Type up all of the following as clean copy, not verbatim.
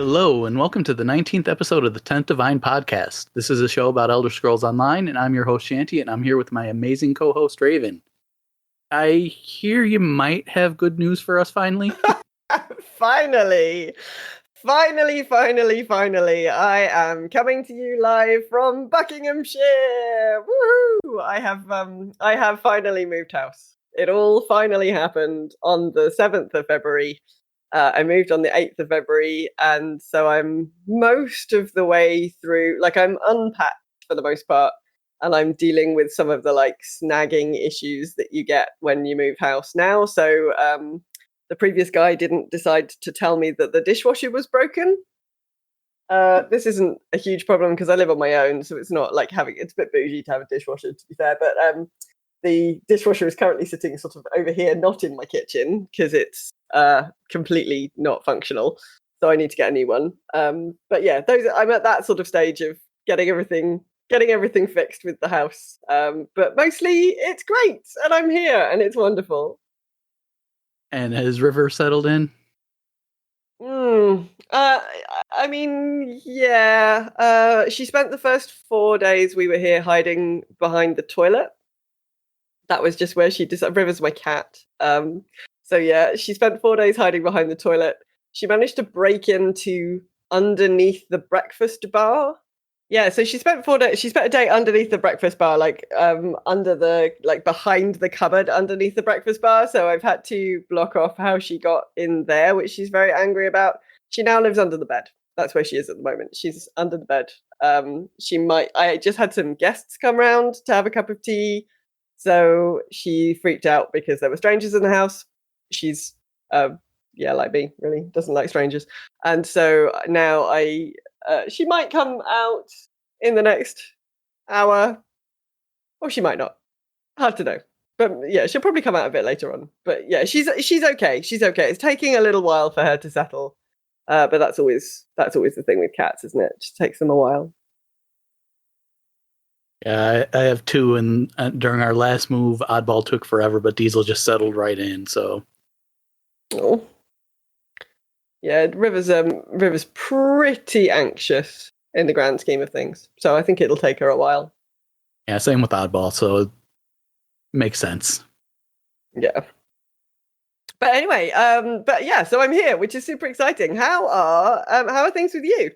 Hello, and welcome to the 19th episode of the 10th Divine Podcast. This is a show about Elder Scrolls Online, and I'm your host, Shanty, and I'm here with my amazing co-host, Raven. I hear you might have good news for us finally. Finally, I am coming to you live from Buckinghamshire. Woohoo! I have finally moved house. It all finally happened on the 7th of February. I moved on the 8th of February, and so I'm most of the way through. Like, I'm unpacked for the most part, and I'm dealing with some of the snagging issues that you get when you move house now. So the previous guy didn't decide to tell me that the dishwasher was broken. This isn't a huge problem because I live on my own, so it's not like it's a bit bougie to have a dishwasher, to be fair. But the dishwasher is currently sitting sort of over here, not in my kitchen, because it's completely not functional. So I need to get a new one. But yeah, I'm at that sort of stage of getting everything fixed with the house. But mostly it's great, and I'm here, and it's wonderful. And has River settled in? I mean, yeah. She spent the first 4 days we were here hiding behind the toilet. That was just where she decided. River's my cat. So yeah, she spent 4 days hiding behind the toilet. She managed to break into underneath the breakfast bar. Yeah, so she spent 4 days. She spent a day underneath the breakfast bar, under the behind the cupboard underneath the breakfast bar. So I've had to block off how she got in there, which she's very angry about. She now lives under the bed. That's where she is at the moment. She's under the bed. I just had some guests come round to have a cup of tea. So she freaked out because there were strangers in the house. She's, like me, really doesn't like strangers. And so now she might come out in the next hour, or she might not. Hard to know. But yeah, she'll probably come out a bit later on. But yeah, she's okay. She's okay. It's taking a little while for her to settle. But that's always the thing with cats, isn't it? It just takes them a while. Yeah, I have two, and during our last move, Oddball took forever, but Diesel just settled right in. So, oh, yeah, River's pretty anxious in the grand scheme of things. So I think it'll take her a while. Yeah, same with Oddball. So it makes sense. Yeah. But anyway, so I'm here, which is super exciting. How are things with you?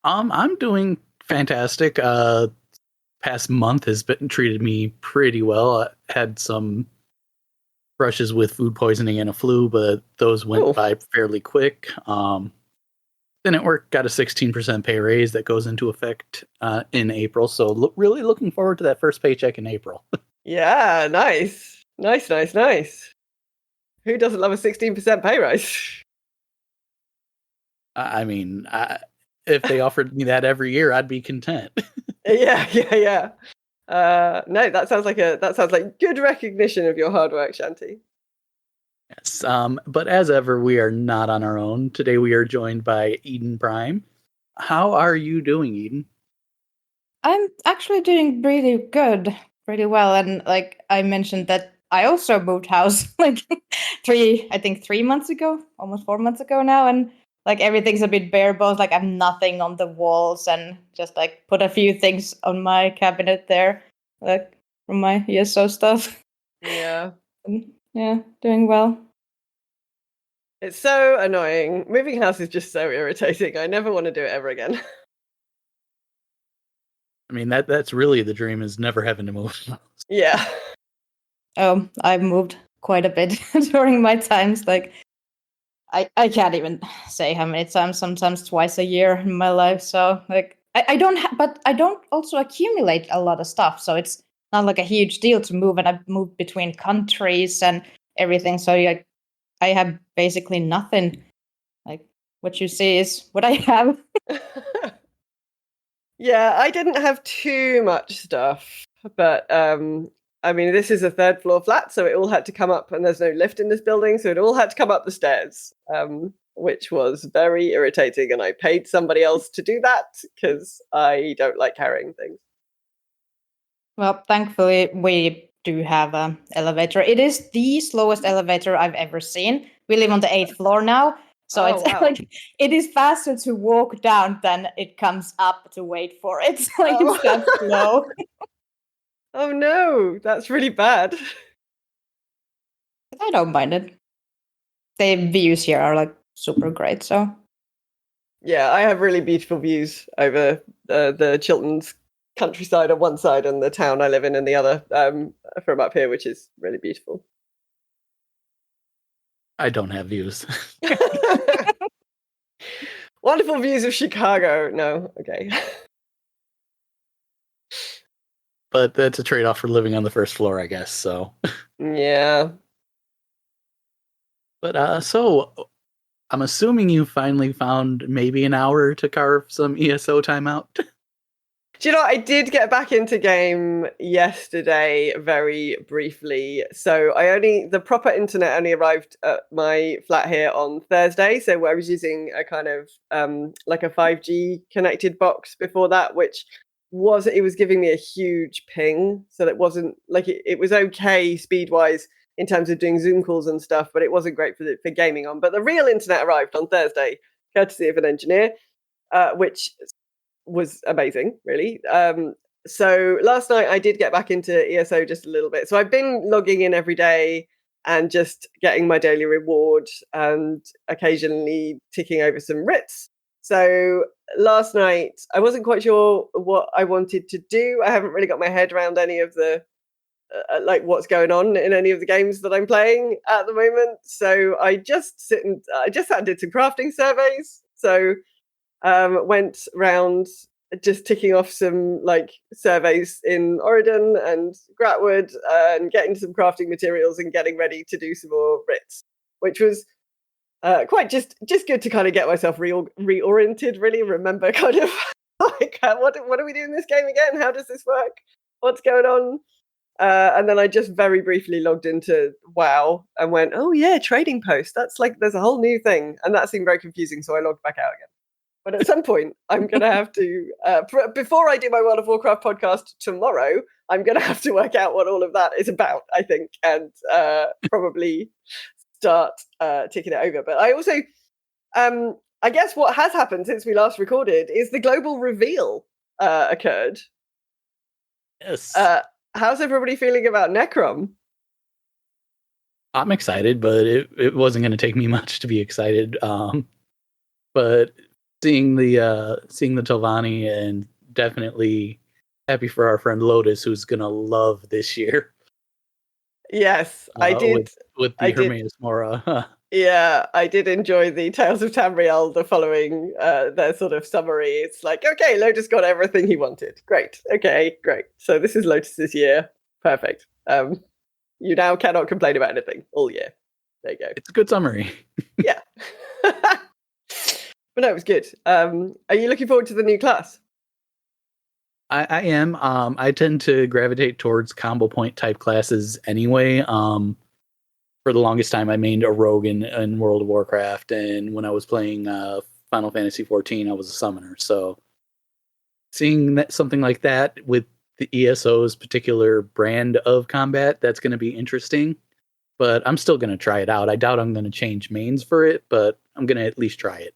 I'm doing fantastic. Past month has treated me pretty well. I had some brushes with food poisoning and a flu, but those went by fairly quick. Then at work, got a 16% pay raise that goes into effect in April. So really looking forward to that first paycheck in April. Yeah, nice. Who doesn't love a 16% pay rise? I mean, if they offered me that every year, I'd be content. Yeah. No, that sounds like good recognition of your hard work, Shanty. Yes. But as ever, we are not on our own. Today we are joined by Edenprime. How are you doing, Eden? I'm actually doing pretty good, pretty well. And I mentioned that I also moved house 3 months ago, almost 4 months ago now, and everything's a bit bare bones. I have nothing on the walls, and just put a few things on my cabinet there, from my ESO stuff. Yeah. Yeah, doing well. It's so annoying. Moving house is just so irritating. I never want to do it ever again. I mean, that's really the dream, is never having to move. Yeah. Oh, I've moved quite a bit during my times. I can't even say how many times, sometimes twice a year in my life. So I don't but I don't also accumulate a lot of stuff. So it's not a huge deal to move, and I've moved between countries and everything. So I have basically nothing. What you see is what I have. Yeah, I didn't have too much stuff, but I mean, this is a third floor flat, so it all had to come up, and there's no lift in this building, so it all had to come up the stairs, which was very irritating, and I paid somebody else to do that because I don't like carrying things. Well, thankfully, we do have an elevator. It is the slowest elevator I've ever seen. We live on the 8th floor now, So Oh, it's wow. like it is faster to walk down than it comes up to wait for it. Like Oh. it's that slow. Oh no, that's really bad. I don't mind it. The views here are like super great. So Yeah, I have really beautiful views over the Chilterns countryside on one side and the town I live in the other, from up here, which is really beautiful. I don't have views. Wonderful views of Chicago. No, okay. But that's a trade-off for living on the first floor, I guess. So, Yeah. but so I'm assuming you finally found maybe an hour to carve some ESO time out. Do you know, I did get back into game yesterday very briefly. So the proper internet only arrived at my flat here on Thursday. So I was using a kind of like a 5G connected box before that, which it was giving me a huge ping. So that wasn't like it was okay speed wise in terms of doing Zoom calls and stuff, but it wasn't great for gaming on. But the real internet arrived on Thursday, courtesy of an engineer, which was amazing, really. So last night I did get back into ESO just a little bit. So I've been logging in every day and just getting my daily reward and occasionally ticking over some writs. So last night I wasn't quite sure what I wanted to do. I haven't really got my head around any of the like what's going on in any of the games that I'm playing at the moment. So I just sat and did some crafting surveys. So went round just ticking off some like surveys in Oregon and Gratwood and getting some crafting materials and getting ready to do some more writs, which was quite just good to kind of get myself reoriented, really remember kind of like what do we do in this game again? How does this work? What's going on? And then I just very briefly logged into WoW and went, oh yeah, trading post. That's like there's a whole new thing, and that seemed very confusing. So I logged back out again. But at some point, I'm going to have to, before I do my World of Warcraft podcast tomorrow, I'm going to have to work out what all of that is about, I think, and probably start ticking it over. But I also, I guess what has happened since we last recorded is the global reveal occurred. Yes. How's everybody feeling about Necrom? I'm excited, but it wasn't going to take me much to be excited. But seeing the Telvanni, and definitely happy for our friend Lotus, who's gonna love this year. Yes, I did. With the Hermaeus Mora. Yeah, I did enjoy the Tales of Tamriel, the following their sort of summary. It's like, okay, Lotus got everything he wanted. Great. Okay, great. So this is Lotus's year. Perfect. You now cannot complain about anything all year. There you go. It's a good summary. Yeah. But no, it was good. Are you looking forward to the new class? I am. I tend to gravitate towards combo point type classes anyway. For the longest time, I mained a rogue in World of Warcraft, and when I was playing Final Fantasy XIV, I was a summoner. So seeing something like that with the ESO's particular brand of combat, that's going to be interesting. But I'm still going to try it out. I doubt I'm going to change mains for it, but I'm going to at least try it.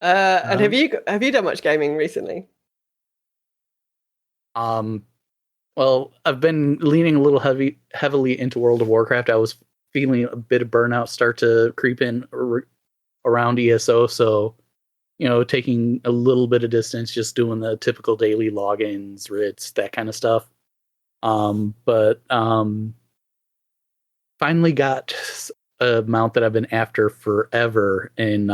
And have you done much gaming recently? Well, I've been leaning a little heavily into World of Warcraft. I was feeling a bit of burnout start to creep in around ESO, so taking a little bit of distance, just doing the typical daily logins, writs, that kind of stuff. But finally got a mount that I've been after forever in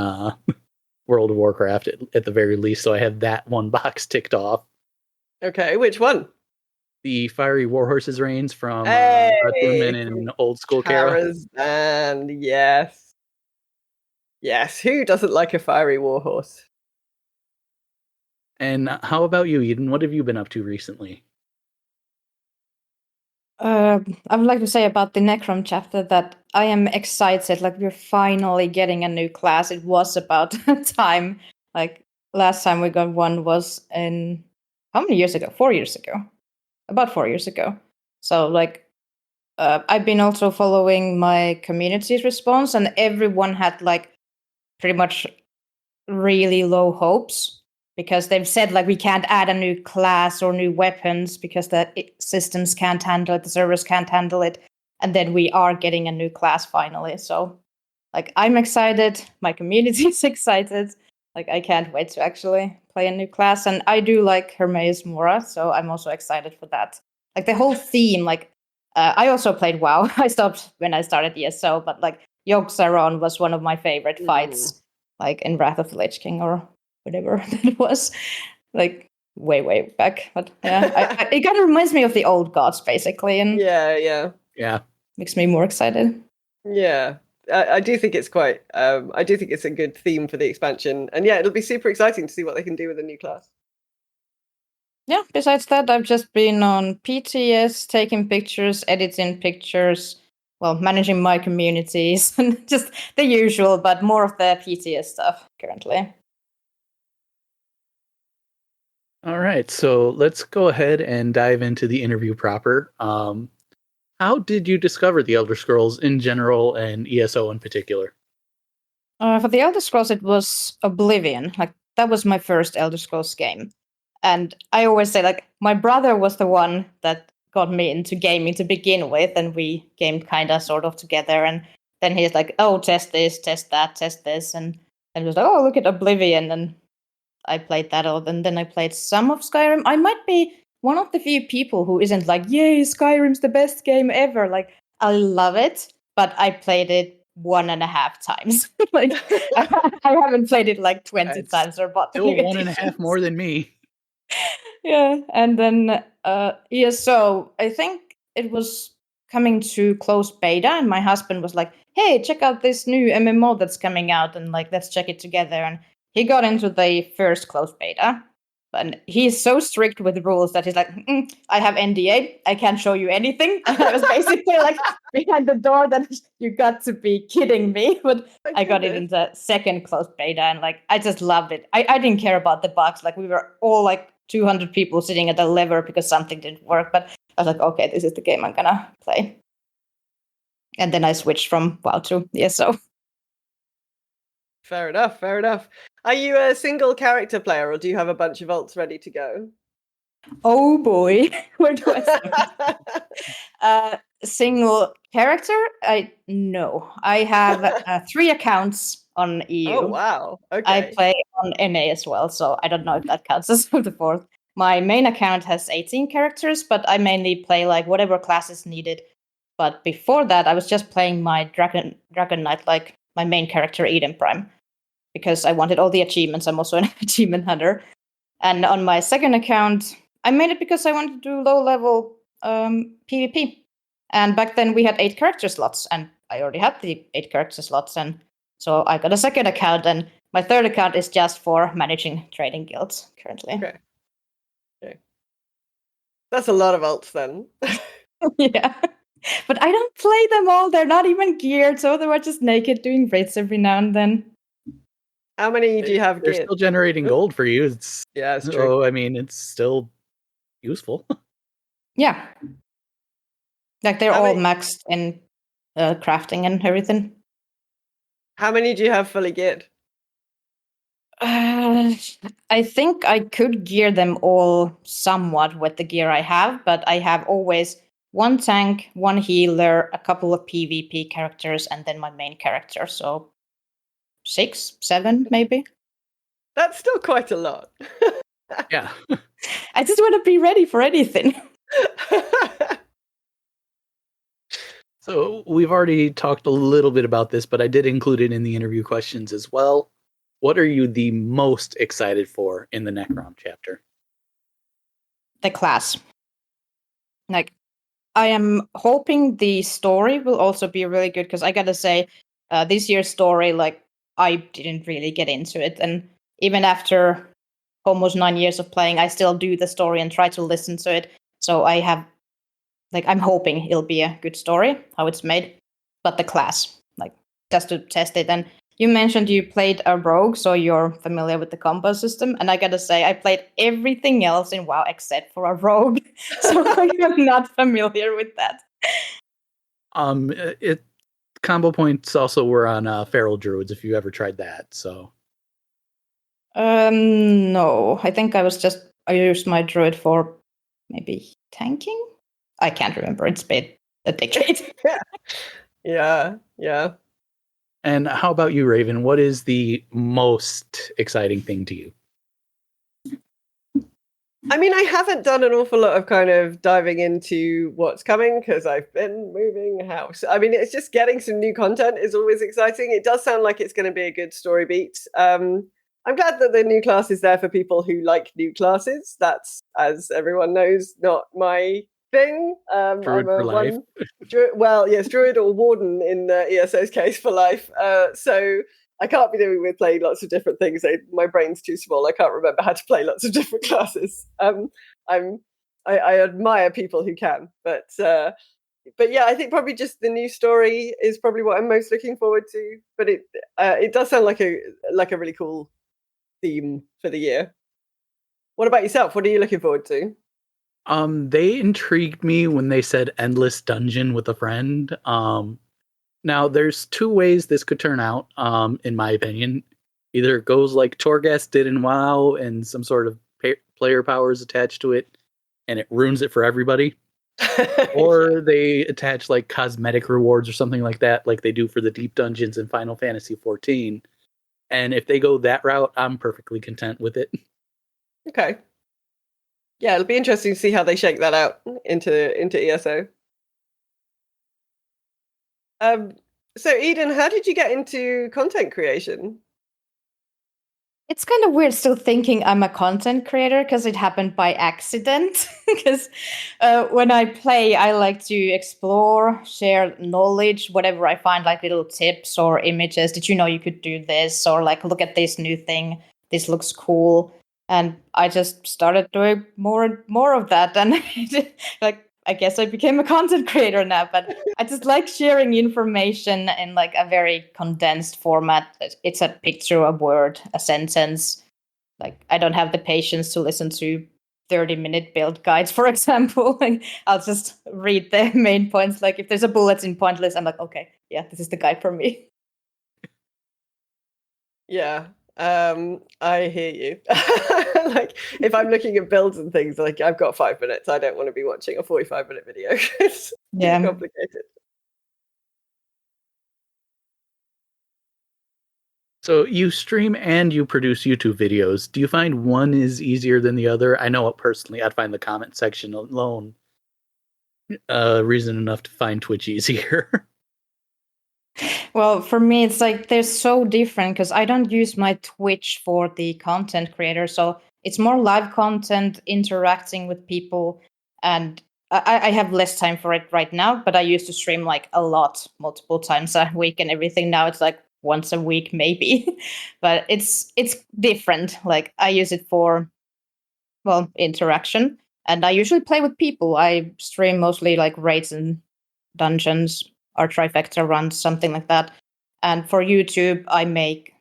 World of Warcraft at the very least, so I have that one box ticked off. Okay, which one? The Fiery Warhorse's reigns from Hey, Tournament in Old School Kara. And yes. Yes, who doesn't like a fiery warhorse? And how about you, Eden? What have you been up to recently? I would like to say about the Necrom chapter that I am excited. Like we're finally getting a new class. It was about time. Like last time we got one was in how many years ago? 4 years ago. About 4 years ago. So like I've been also following my community's response, and everyone had like pretty much really low hopes because they've said like we can't add a new class or new weapons because the systems can't handle it, the servers can't handle it, and then we are getting a new class finally. So like I'm excited, my community is excited. Like I can't wait to actually play a new class, and I do like Hermes Mora, so I'm also excited for that. Like the whole theme, like I also played WoW. I stopped when I started ESO, but like Yogg-Saron was one of my favorite fights, like in Wrath of the Lich King or whatever it was, like way back. But yeah, it kind of reminds me of the old gods, basically, and yeah, makes me more excited. Yeah, I do think it's quite. I do think it's a good theme for the expansion, and yeah, it'll be super exciting to see what they can do with a new class. Yeah, besides that, I've just been on PTS, taking pictures, editing pictures, well, managing my communities, and just the usual, but more of the PTS stuff currently. All right, so let's go ahead and dive into the interview proper. How did you discover the Elder Scrolls in general and ESO in particular? For the Elder Scrolls, it was Oblivion. Like that was my first Elder Scrolls game. And I always say, like, my brother was the one that got me into gaming to begin with, and we gamed kind of sort of together. And then he's like, oh, test this, test that, test this. And it was like, oh, look at Oblivion. And I played that, and then I played some of Skyrim. I might be one of the few people who isn't like, yay, Skyrim's the best game ever. Like, I love it, but I played it 1.5 times. Like, I haven't played it like 20 times or bought still 1.5 more than me. Yeah, and then ESO, I think it was coming to closed beta, and my husband was like, hey, check out this new MMO that's coming out, and like, let's check it together. And he got into the first closed beta, and he's so strict with rules that he's like, I have NDA, I can't show you anything. And I was basically like behind the door that you got to be kidding me. But I got it in the second closed beta, and like I just loved it. I didn't care about the bugs. Like we were all like 200 people sitting at the lever because something didn't work. But I was like, okay, this is the game I'm gonna play. And then I switched from WoW to ESO. Fair enough. Are you a single character player, or do you have a bunch of ults ready to go? Oh boy, where do I start? Single character? No. I have 3 accounts on EU. Oh wow! Okay. I play on NA as well, so I don't know if that counts as the 4th. My main account has 18 characters, but I mainly play like whatever class is needed. But before that, I was just playing my Dragon Knight, like my main character, Edenprime, because I wanted all the achievements. I'm also an achievement hunter. And on my second account, I made it because I wanted to do low-level PvP. And back then we had 8 character slots, and I already had the 8 character slots, and so I got a second account, and my third account is just for managing trading guilds currently. Okay. That's a lot of ults then. Yeah. But I don't play them all. They're not even geared, so they were just naked doing raids every now and then. How many do you have They're geared? still generating gold for you. Yeah, it's true. So, I mean, it's still useful. Yeah. Like they're all maxed in crafting and everything. How many do you have fully geared? I think I could gear them all somewhat with the gear I have, but I have always 1 tank, 1 healer, a couple of PvP characters, and then my main character. So 6, 7, maybe. That's still quite a lot. Yeah. I just want to be ready for anything. So we've already talked a little bit about this, but I did include it in the interview questions as well. What are you the most excited for in the Necron chapter? The class. Like, I am hoping the story will also be really good, because I gotta say, this year's story, like, I didn't really get into it. And even after almost 9 years of playing, I still do the story and try to listen to it. So I have, like, I'm hoping it'll be a good story, how it's made. But the class, like, just to test it. And you mentioned you played a rogue, so you're familiar with the combo system. And I gotta say, I played everything else in WoW except for a rogue. So I'm not familiar with that. It combo points also were on feral druids if you ever tried that. So No, I think I used my druid for maybe tanking. I can't remember. It's been a decade. Yeah. and how about you, Raven? What is the most exciting thing to you? I mean, I haven't done an awful lot of kind of diving into what's coming because I've been moving house. I mean, it's just getting some new content is always exciting. It does sound like it's going to be a good story beat. I'm glad that the new class is there for people who like new classes. That's, as everyone knows, not my thing. Druid I'm a for life. one. Well, yes, druid or warden in ESO's case for life. So I can't be doing with playing lots of different things. My brain's too small. I can't remember how to play lots of different classes. I admire people who can, but yeah, I think probably just the new story is probably what I'm most looking forward to. But it does sound like a really cool theme for the year. What about yourself? What are you looking forward to? They intrigued me when they said endless dungeon with a friend. Now there's two ways this could turn out, in my opinion. Either it goes like Torghast did in WoW and some sort of player power is attached to it and it ruins it for everybody. Or they attach like cosmetic rewards or something like that, like they do for the deep dungeons in Final Fantasy XIV. And if they go that route, I'm perfectly content with it. Okay. Yeah, it'll be interesting to see how they shake that out into ESO. So Eden, how did you get into content creation? It's kind of weird still thinking I'm a content creator because it happened by accident. Because when I play, I like to explore, share knowledge, whatever I find, like little tips or images. Did you know you could do this? Or like, look at this new thing. This looks cool. And I just started doing more and more of that. And like, I guess I became a content creator now, but I just like sharing information in like a very condensed format. It's a picture, a word, a sentence. Like I don't have the patience to listen to 30-minute build guides, for example. Like I'll just read the main points. Like if there's a bulletin point list, I'm like, okay, yeah, this is the guide for me. Yeah, I hear you. Like if I'm looking at builds and things, like I've got 5 minutes. I don't want to be watching a 45-minute video. It's too Yeah. complicated. So you stream and you produce YouTube videos. Do you find one is easier than the other? I know personally, I'd find the comment section alone reason enough to find Twitch easier. Well, for me, it's like they're so different because I don't use my Twitch for the content creator. So it's more live content, interacting with people. And I have less time for it right now, but I used to stream like a lot, multiple times a week and everything. Now it's like once a week, maybe. But it's different. Like I use it for, well, interaction. And I usually play with people. I stream mostly like raids and dungeons or trifecta runs, something like that. And for YouTube, I make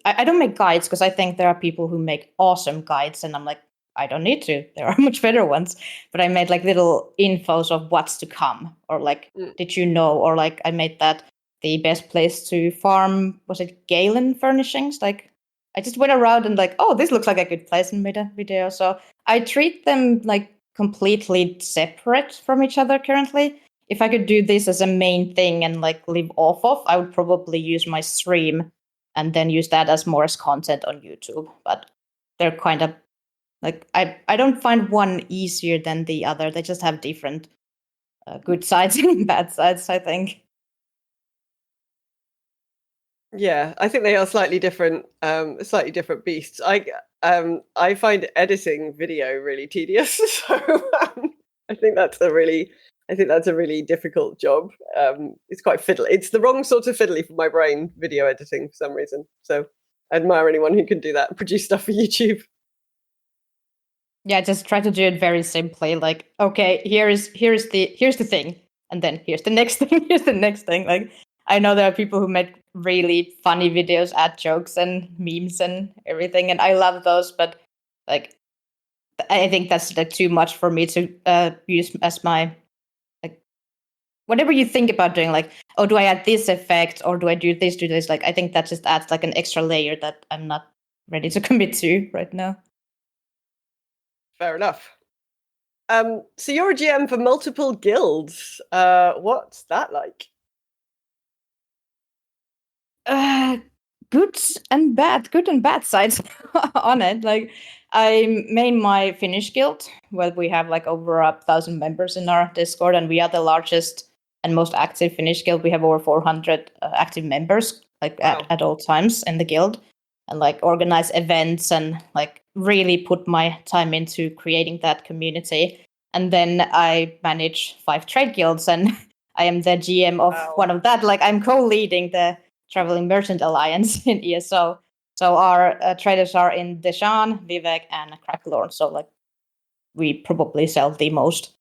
I don't make guides because I think there are people who make awesome guides, and I'm like, I don't need to. There are much better ones. But I made like little infos of what's to come, or like, did you know? Or like, I made that the best place to farm, was it Galen Furnishings? Like, I just went around and like, oh, this looks like a good place and made a video. So I treat them like completely separate from each other currently. If I could do this as a main thing and like live off of, I would probably use my stream and then use that as more as content on YouTube. But they're kind of like I don't find one easier than the other. They just have different good sides and bad sides, I think. Yeah, I think they are slightly different beasts. I find editing video really tedious, so I think that's a really difficult job. It's quite fiddly. It's the wrong sort of fiddly for my brain, video editing for some reason. So I admire anyone who can do that and produce stuff for YouTube. Yeah, just try to do it very simply. Like, okay, here's the thing, and then here's the next thing, here's the next thing. Like, I know there are people who make really funny videos, add jokes and memes and everything, and I love those. But like, I think that's like too much for me to use as my like whatever you think about doing, like, oh, do I add this effect or do I do this? Like, I think that just adds like an extra layer that I'm not ready to commit to right now. Fair enough. So you're a GM for multiple guilds. What's that like? Good and bad sides on it. Like, I main my Finnish guild, where we have like over 1,000 members in our Discord, and we are the largest and most active Finnish guild. We have over 400 active members, like at all times in the guild, and like organize events and like really put my time into creating that community. And then I manage 5 trade guilds, and I am the GM of one of that. Like, I'm co-leading the Traveling Merchant Alliance in ESO. So our traders are in Deshan, Vivek, and Cracklorn. So like, we probably sell the most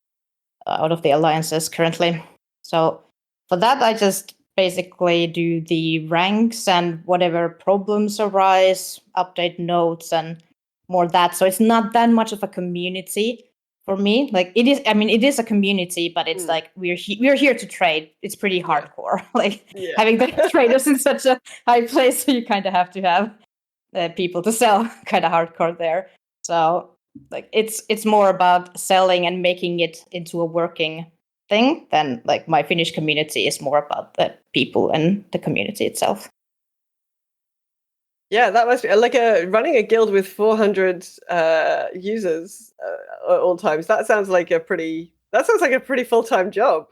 out of the alliances currently. So for that, I just basically do the ranks and whatever problems arise, update notes, and more that. So it's not that much of a community for me. Like, it is. I mean, it is a community, but it's like we're here to trade. It's pretty hardcore. Like having the traders in such a high place, so you kind of have to have people to sell. Kind of hardcore there. So like, it's more about selling and making it into a working thing than like my Finnish community is more about the people and the community itself. Yeah, that must be like running a guild with 400 users at all times. That sounds like a pretty full-time job.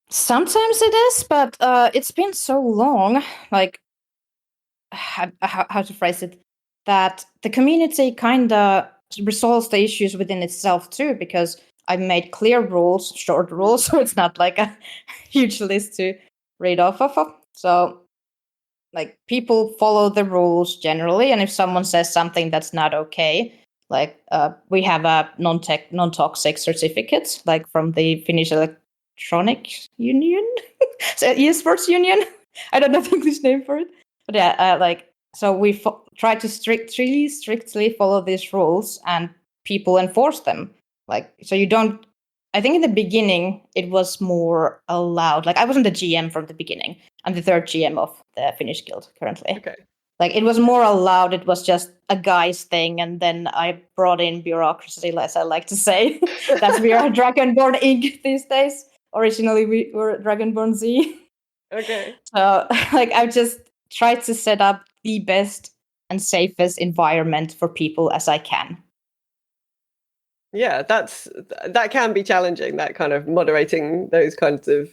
Sometimes it is, but it's been so long. Like, how to phrase it? That the community kind of resolves the issues within itself too, because I've made clear rules, short rules, so it's not like a huge list to read off of. So like, people follow the rules generally, and if someone says something that's not okay, like we have a non-toxic certificate, like from the Finnish Electronic Union, so esports union. I don't know the English name for it, but yeah, like, so we try to strictly follow these rules, and people enforce them. Like, so you don't. I think in the beginning it was more allowed. Like, I wasn't the GM from the beginning. I'm the 3rd GM of the Finnish guild currently. Okay. Like, it was more allowed. It was just a guy's thing, and then I brought in bureaucracy, as I like to say. That's we are Dragonborn Inc. these days. Originally, we were Dragonborn Z. Okay. So like, I've just tried to set up the best and safest environment for people as I can. Yeah, that can be challenging. That kind of moderating those kinds of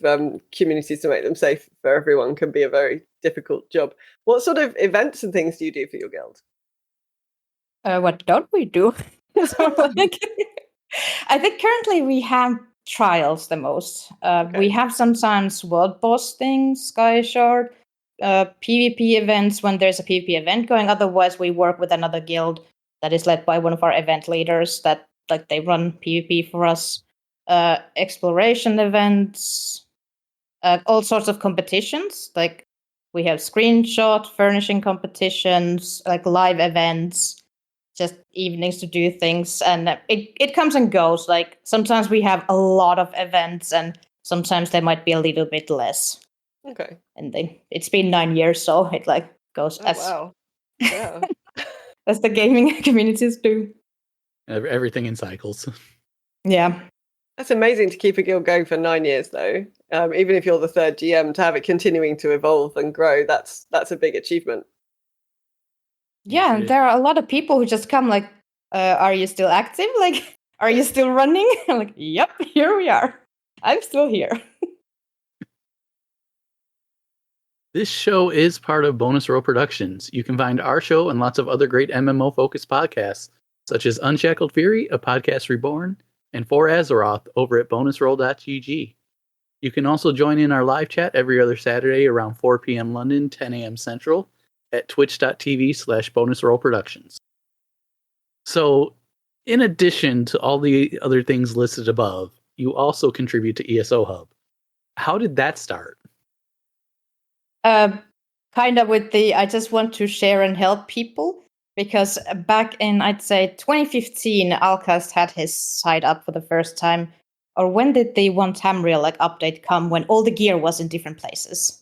communities to make them safe for everyone can be a very difficult job. What sort of events and things do you do for your guild? What don't we do? So, like, I think currently we have trials the most. We have sometimes world boss things, Sky Shard, PvP events when there's a PvP event going. Otherwise, we work with another guild that is led by one of our event leaders that, like, they run PvP for us. Exploration events, all sorts of competitions. Like, we have screenshot furnishing competitions, like live events, just evenings to do things, and it comes and goes. Like, sometimes we have a lot of events, and sometimes there might be a little bit less. Okay. And it's been 9 years, so it like goes wow. Yeah. as the gaming communities do. Everything in cycles. Yeah. That's amazing to keep a guild going for 9 years, though. Even if you're the 3rd GM, to have it continuing to evolve and grow, that's a big achievement. Yeah, and there are a lot of people who just come like, are you still active? Like, are you still running? I'm like, yep, here we are. I'm still here. This show is part of Bonus Roll Productions. You can find our show and lots of other great MMO-focused podcasts, such as Unshackled Fury, a podcast reborn, and For Azeroth over at bonusroll.gg. You can also join in our live chat every other Saturday around 4 p.m. London, 10 a.m. Central at twitch.tv/bonusrollproductions. So, in addition to all the other things listed above, you also contribute to ESO Hub. How did that start? Kind of with I just want to share and help people, because back in, I'd say, 2015, Alcast had his site up for the first time, or when did the One Tamriel like update come when all the gear was in different places?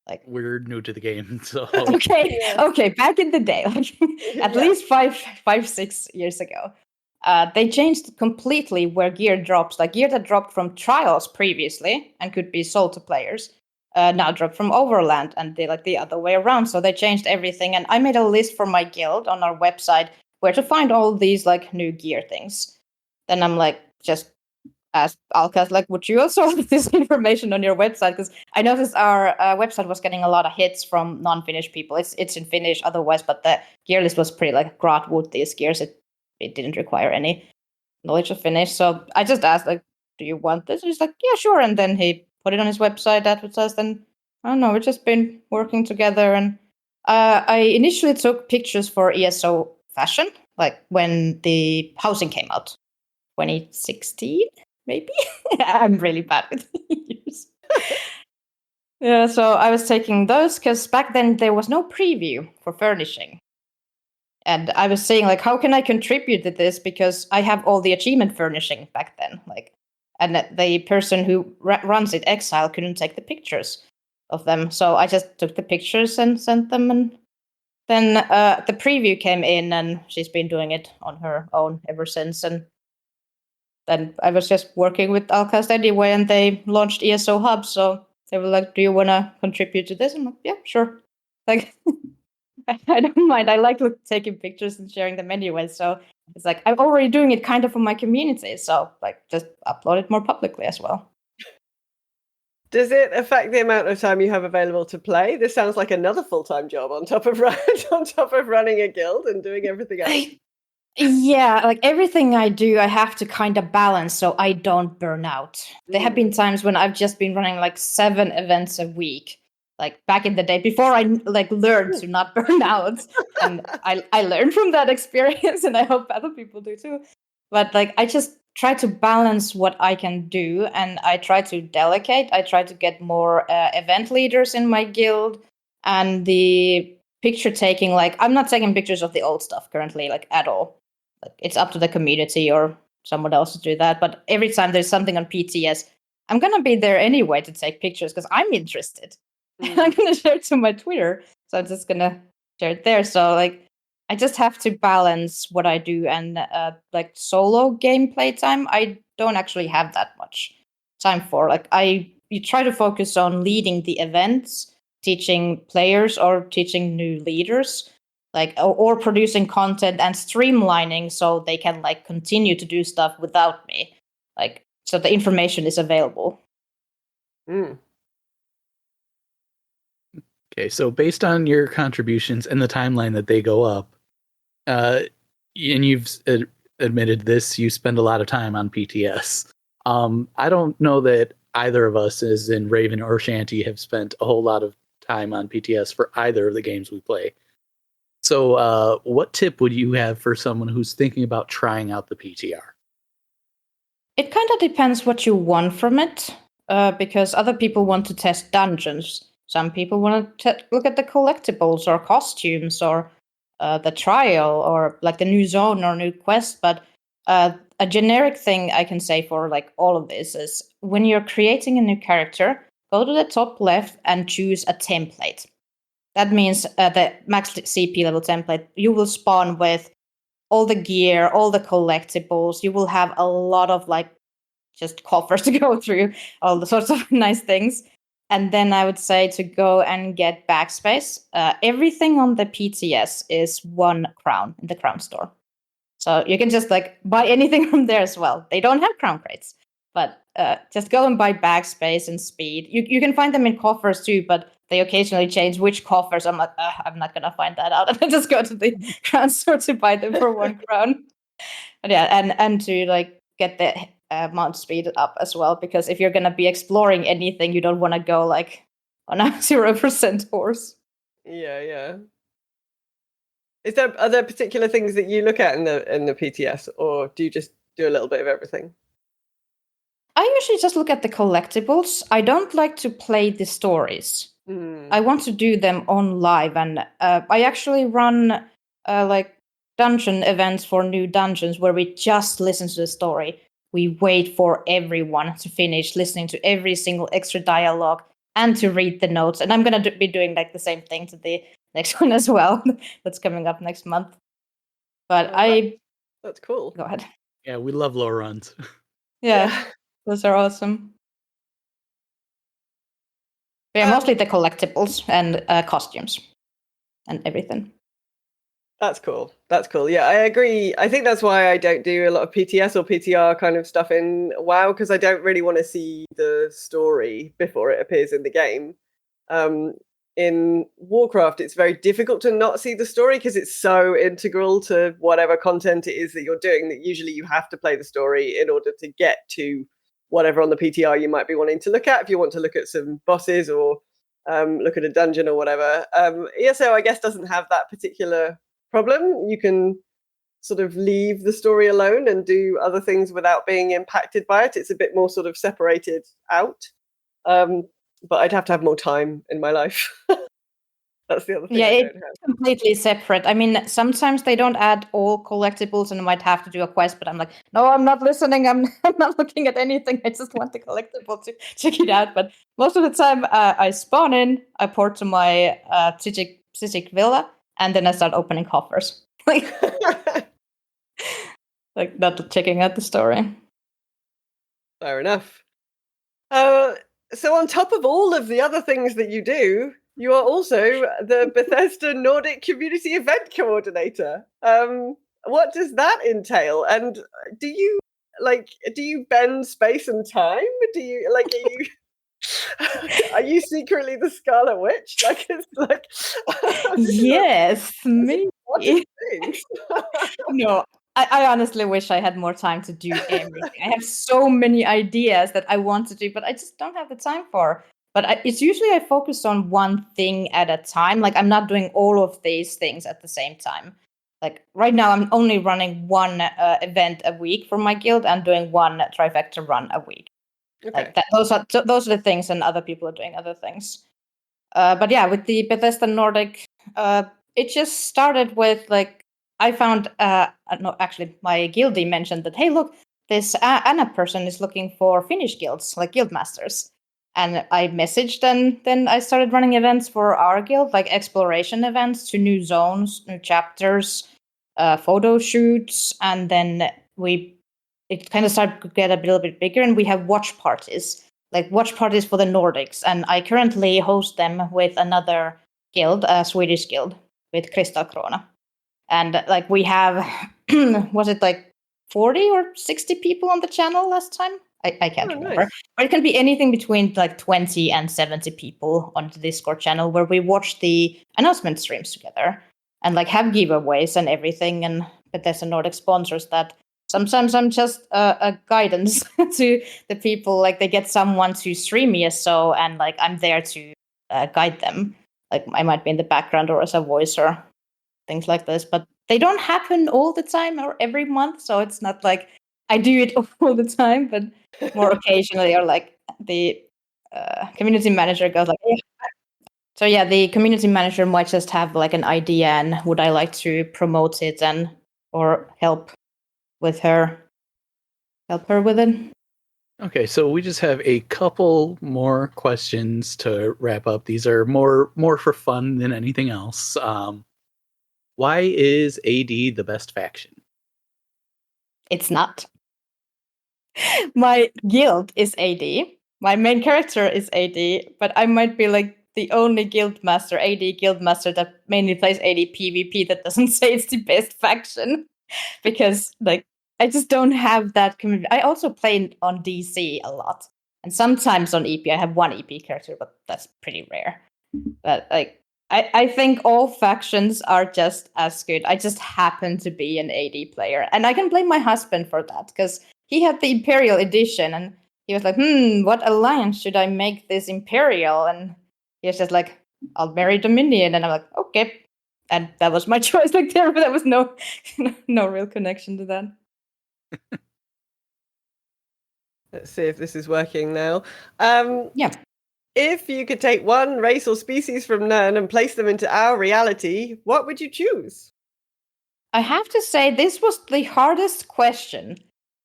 Like We're new to the game, so okay, Yeah. okay, back in the day, like at Yeah. least 6 years ago, they changed completely where gear drops. Like gear that dropped from trials previously and could be sold to players, now drop from Overland, and they like the other way around. So they changed everything, and I made a list for my guild on our website where to find all these like new gear things. Then I'm like just asked Alcast, like, would you also have this information on your website? Because I noticed our website was getting a lot of hits from non-Finnish people. It's in Finnish otherwise, but the gear list was pretty like grot wood these gears. It didn't require any knowledge of Finnish. So I just asked, like, do you want this? And he's like, yeah, sure. And then he put it on his website, advertised, and I don't know, we've just been working together. And I initially took pictures for ESO Fashion, like when the housing came out, 2016. Maybe I'm really bad with years. Yeah, so I was taking those because back then there was no preview for furnishing, and I was saying like, how can I contribute to this because I have all the achievement furnishing back then, like, and the person who runs it, Exile, couldn't take the pictures of them, so I just took the pictures and sent them, and then the preview came in, and she's been doing it on her own ever since, and then I was just working with Alcast anyway, and they launched ESO Hub. So they were like, "Do you want to contribute to this?" I'm like, "Yeah, sure." Like, I don't mind. I like taking pictures and sharing them anyway. So it's like I'm already doing it kind of for my community. So like, just upload it more publicly as well. Does it affect the amount of time you have available to play? This sounds like another full-time job on top of running a guild and doing everything else. Yeah, like everything I do, I have to kind of balance so I don't burn out. There have been times when I've just been running like 7 events a week, like back in the day before I like learned to not burn out, and I learned from that experience, and I hope other people do too. But like I just try to balance what I can do, and I try to delegate. I try to get more event leaders in my guild, and the picture taking. Like I'm not taking pictures of the old stuff currently, like at all. It's up to the community or someone else to do that. But every time there's something on PTS, I'm going to be there anyway to take pictures because I'm interested. And I'm going to share it to my Twitter. So I'm just going to share it there. So like, I just have to balance what I do and like solo gameplay time. I don't actually have that much time for. Like you try to focus on leading the events, teaching players or teaching new leaders, like or producing content and streamlining so they can like continue to do stuff without me, like so the information is available. Okay, so based on your contributions and the timeline that they go up, and you've admitted this, you spend a lot of time on PTS. I don't know that either of us, as in Raven or Shanty, have spent a whole lot of time on PTS for either of the games we play. So what tip would you have for someone who's thinking about trying out the PTR? It kind of depends what you want from it, because other people want to test dungeons. Some people want to look at the collectibles or costumes or the trial or like the new zone or new quest. But a generic thing I can say for like all of this is when you're creating a new character, go to the top left and choose a template. That means the max CP level template. You will spawn with all the gear, all the collectibles. You will have a lot of like just coffers to go through, all the sorts of nice things. And then I would say to go and get backspace. Everything on the PTS is 1 crown in the crown store. So you can just like buy anything from there as well. They don't have crown crates, but just go and buy backspace and speed. You can find them in coffers too, but they occasionally change which coffers. I'm like, I'm not gonna find that out, and I just go to the crown store to buy them for 1 crown. But yeah, and to like get the mount speed up as well, because if you're gonna be exploring anything, you don't want to go like on a 0% horse. Yeah. Are there particular things that you look at in the PTS, or do you just do a little bit of everything? I usually just look at the collectibles. I don't like to play the stories. I want to do them on live, and I actually run like dungeon events for new dungeons where we just listen to the story. we wait for everyone to finish listening to every single extra dialogue and to read the notes. And I'm going to be doing like the same thing to the next one as well. That's coming up next month. But that's cool. Go ahead. Yeah, we love low runs. Yeah, those are awesome. Yeah, mostly the collectibles and costumes and everything. That's cool. That's cool. Yeah, I agree. I think that's why I don't do a lot of PTS or PTR kind of stuff in WoW, because I don't really want to see the story before it appears in the game. In Warcraft, it's very difficult to not see the story because it's so integral to whatever content it is that you're doing that usually you have to play the story in order to get to whatever on the PTR you might be wanting to look at. If you want to look at some bosses or look at a dungeon or whatever. ESO, I guess, doesn't have that particular problem. You can sort of leave the story alone and do other things without being impacted by it. It's a bit more sort of separated out. But I'd have to have more time in my life. That's the other thing. Yeah, I don't it's have. completely separate. I mean, sometimes they don't add all collectibles and I might have to do a quest, but I'm like, no, I'm not listening. I'm not looking at anything. I just want the collectible to check it out. But most of the time, I spawn in, I port to my Psijic villa, and then I start opening coffers. like not checking out the story. Fair enough. So on top of all of the other things that you do, you are also the Bethesda Nordic Community Event Coordinator. What does that entail? And do you bend space and time? Are you secretly the Scarlet Witch? Like, it's like Yes, me. things. No, I honestly wish I had more time to do everything. I have so many ideas that I want to do, but I just don't have the time for. But it's usually I focus on one thing at a time. Like, I'm not doing all of these things at the same time. Like, right now, I'm only running one event a week for my guild and doing one trifecta run a week. Okay. Like that, those are the things, and other people are doing other things. But yeah, with the Bethesda Nordic, it just started with like I found no, actually my guildie mentioned that, hey, look, this Anna person is looking for Finnish guilds, like guild masters. And I messaged, and then I started running events for our guild, like exploration events to new zones, new chapters, photo shoots, and then it kind of started to get a little bit bigger, and we have watch parties, like watch parties for the Nordics, and I currently host them with another guild, a Swedish guild, with Crystal Krona. And like we have, was it like 40 or 60 people on the channel last time? I can't remember. Nice. But it can be anything between like 20 and 70 people on the Discord channel where we watch the announcement streams together and like have giveaways and everything. And Bethesda Nordic sponsors that. Sometimes I'm just a guidance to the people. Like they get someone to stream ESO, and like I'm there to guide them. Like I might be in the background or as a voice or things like this, but they don't happen all the time or every month. So it's not like I do it all the time, but more occasionally, or like the community manager goes like, yeah. So yeah, the community manager might just have like an idea and would I like to promote it and or help her with it. Okay, so we just have a couple more questions to wrap up. These are more for fun than anything else. Why is AD the best faction? It's not. My guild is AD. My main character is AD, but I might be like the only guildmaster, AD guildmaster that mainly plays AD PvP that doesn't say it's the best faction. Because like I just don't have that community. I also play on DC a lot. And sometimes on EP. I have one EP character, but that's pretty rare. But like I think all factions are just as good. I just happen to be an AD player. And I can blame my husband for that, because he had the Imperial edition and he was like, what alliance should I make this Imperial? And he was just like, I'll marry Dominion. And I'm like, okay. And that was my choice. Like there was no real connection to that. Let's see if this is working now. Yeah. If you could take one race or species from Nern and place them into our reality, what would you choose? I have to say, this was the hardest question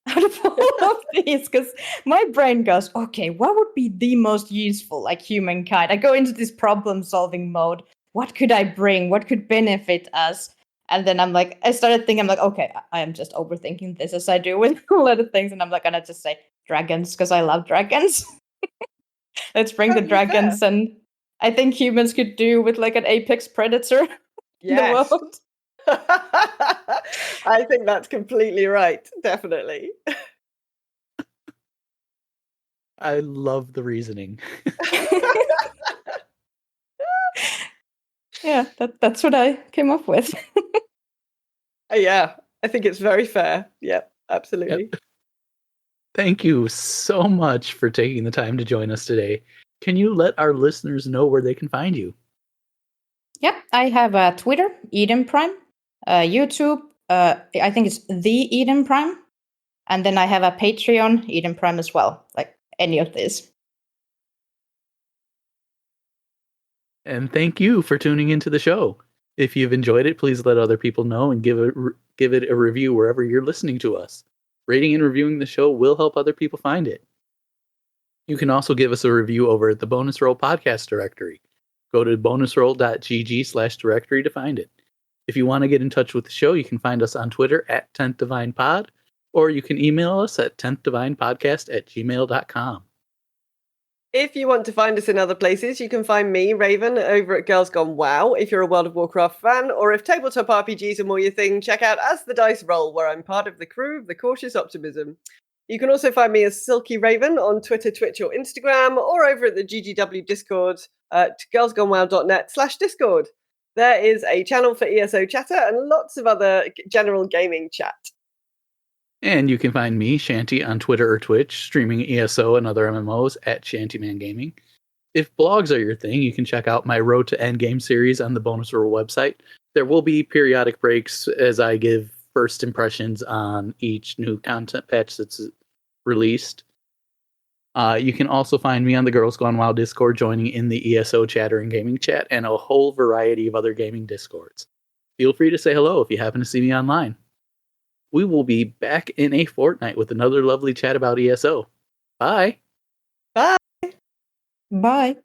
out of all of these, because my brain goes, okay, what would be the most useful, like humankind? I go into this problem-solving mode. What could I bring? What could benefit us? And then I started thinking, I'm like, okay, I am just overthinking this as I do with a lot of things, and I'm like, gonna just say dragons because I love dragons. Let's bring the Totally fair. dragons, and I think humans could do with like an apex predator in the Yes. world. I think that's completely right. Definitely. I love the reasoning. Yeah, that's what I came up with. Yeah, I think it's very fair. Yep, absolutely. Yep. Thank you so much for taking the time to join us today. Can you let our listeners know where they can find you? Yep, I have a Twitter, Edenprime, YouTube, I think it's the Edenprime, and then I have a Patreon, Edenprime as well, like any of these. And thank you for tuning into the show. If you've enjoyed it, please let other people know and give it a review wherever you're listening to us. Rating and reviewing the show will help other people find it. You can also give us a review over at the Bonus Roll podcast directory. Go to bonusroll.gg/directory to find it. If you want to get in touch with the show, you can find us on Twitter at 10th Divine Pod, or you can email us at 10thdivinepodcast@gmail.com. If you want to find us in other places, you can find me, Raven, over at Girls Gone WoW if you're a World of Warcraft fan, or if tabletop RPGs are more your thing, check out As the Dice Roll, where I'm part of the crew of the Cautious Optimism. You can also find me as Silky Raven on Twitter, Twitch, or Instagram, or over at the GGW Discord at girlsgonewow.net/Discord. There is a channel for ESO chatter and lots of other general gaming chat. And you can find me, Shanty, on Twitter or Twitch, streaming ESO and other MMOs at Shantyman Gaming. If blogs are your thing, you can check out my Road to Endgame series on the Bonus Roll website. There will be periodic breaks as I give first impressions on each new content patch that's released. You can also find me on the Girls Gone WoW Discord, joining in the ESO chatter and gaming chat, and a whole variety of other gaming Discords. Feel free to say hello if you happen to see me online. We will be back in a fortnight with another lovely chat about ESO. Bye. Bye. Bye.